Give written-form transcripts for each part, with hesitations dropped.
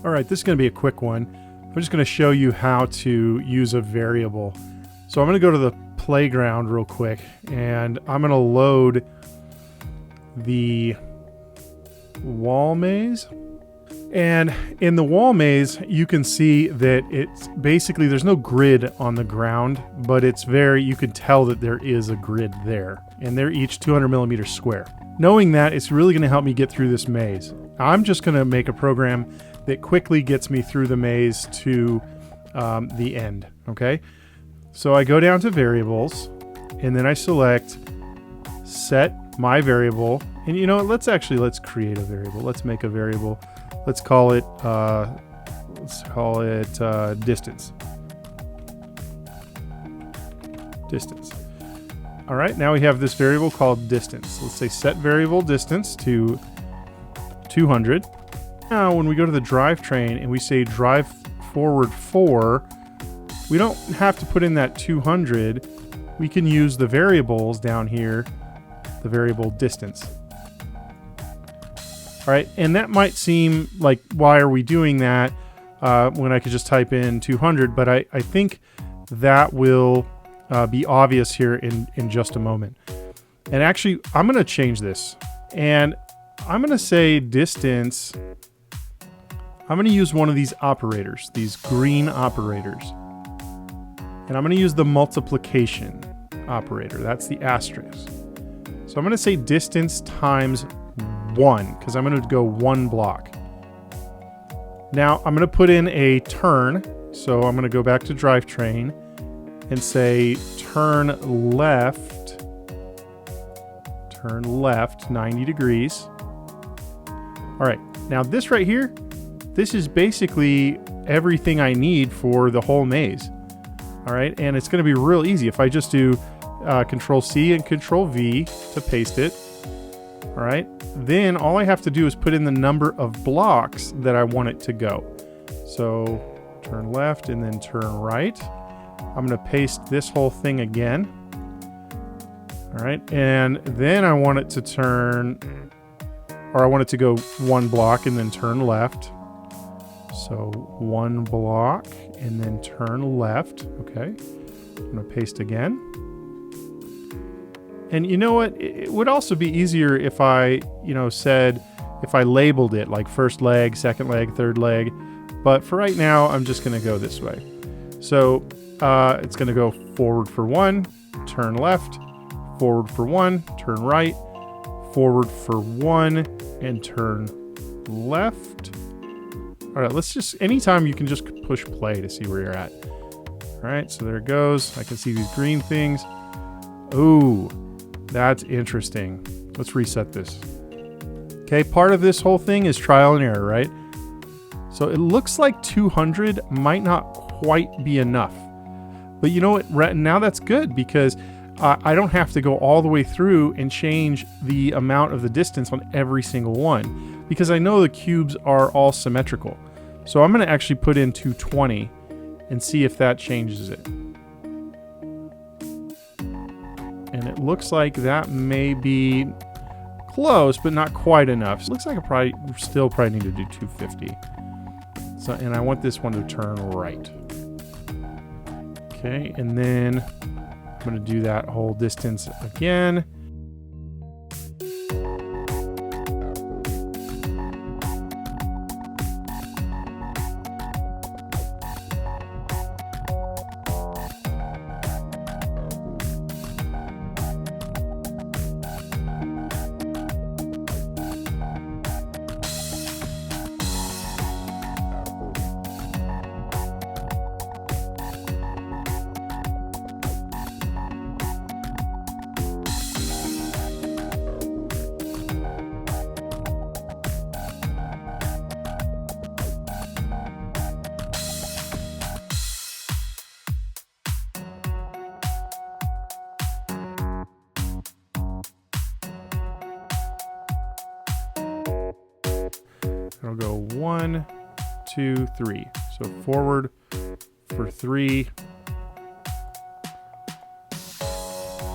All right, this is going to be a quick one. I'm just going to show you how to use a variable. So I'm going to go to the playground real quick, and I'm going to load the wall maze. And in the wall maze, you can see that it's basically, there's no grid on the ground, but it's you can tell that there is a grid there, and they're each 200 millimeters square. Knowing that, it's really going to help me get through this maze. I'm just going to make a program that quickly gets me through the maze to the end, okay? So I go down to variables, and then I select set my variable. And you know what, let's create a variable. Let's make a variable. Let's call it distance. Distance. All right, now we have this variable called distance. Let's say set variable distance to 200. Now, when we go to the drivetrain and we say drive forward 4, we don't have to put in that 200. We can use the variables down here, the variable distance. All right, and that might seem like, why are we doing that when I could just type in 200? But I think that will be obvious here in just a moment. And actually, I'm going to change this. And I'm going to say distance. I'm going to use one of these operators, these green operators. And I'm going to use the multiplication operator. That's the asterisk. So I'm going to say distance times 1, because I'm going to go 1 block. Now I'm going to put in a turn. So I'm going to go back to drivetrain and say turn left 90 degrees. All right, now this right here, this is basically everything I need for the whole maze. All right, and it's going to be real easy if I just do Control C and Control V to paste it. All right, then all I have to do is put in the number of blocks that I want it to go. So turn left and then turn right. I'm going to paste this whole thing again. All right, and then I want it to turn, or I want it to go 1 block and then turn left. So 1 block and then turn left. Okay, I'm going to paste again. And you know what? It would also be easier if I, if I labeled it like first leg, second leg, third leg. But for right now, I'm just going to go this way. So it's going to go forward for 1, turn left, forward for 1, turn right, forward for 1, and turn left. All right, let's just, anytime you can just push play to see where you're at. All right, so there it goes. I can see these green things. Ooh, that's interesting. Let's reset this. Okay, part of this whole thing is trial and error, right? So it looks like 200 might not quite be enough. But you know what? Now that's good, because I don't have to go all the way through and change the amount of the distance on every single one, because I know the cubes are all symmetrical. So I'm going to actually put in 220 and see if that changes it. And it looks like that may be close, but not quite enough. So it looks like I still need to do 250. So, and I want this one to turn right. Okay, and then I'm going to do that whole distance again. It'll go 1, 2, 3. So forward for 3.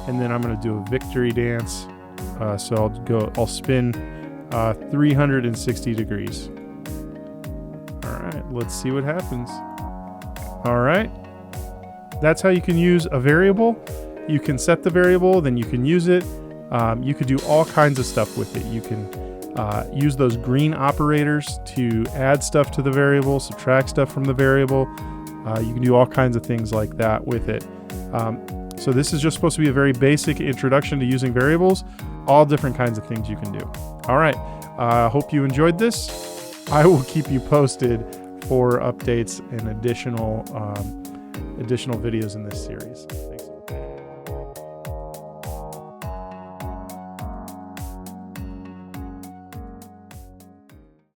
And then I'm going to do a victory dance. So I'll spin 360 degrees. All All right, let's see what happens. All right, that's how you can use a variable. You can set the variable, then you can use it. You could do all kinds of stuff with it. You can use those green operators to add stuff to the variable, subtract stuff from the variable. You can do all kinds of things like that with it. So this is just supposed to be a very basic introduction to using variables, all different kinds of things you can do. All right, hope you enjoyed this. I will keep you posted for updates and additional videos in this series.